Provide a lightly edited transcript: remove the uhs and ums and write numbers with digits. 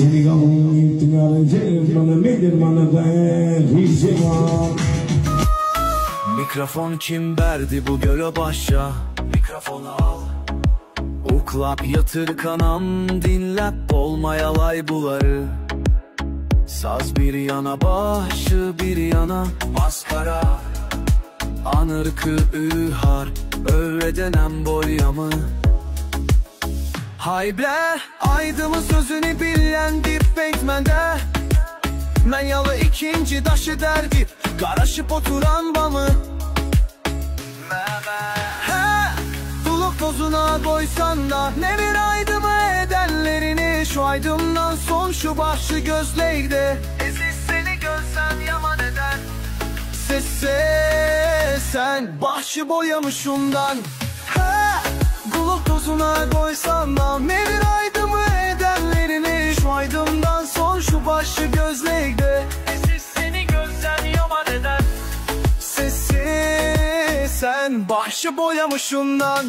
Seni kalın gittin alacağım bana nedir bana da rica var. Mikrofon kim verdi bu göle başa? Mikrofonu al. Uklap yatır kanam dinlep olmayalay buları. Saz bir yana başı bir yana maskara. Anırkı ühar öğredenem boyamı. Hayble aydımı sözünü bilendir peykmende. Men yalı ikinci daşı derdi karışıp oturan bamı. Dulup tozuna koysan da ne bir aydımı edenlerini. Şu aydımdan son şu başı gözleydi. Eziz seni görsen yaman eder. Sen başı boyamışımdan. Bulup tozuna koysan da ne bir aydımı edenlerini. Şu aydımdan son şu başı gözleydi. Eziz seni görsen yaman eder. Sen başı boyamışımdan.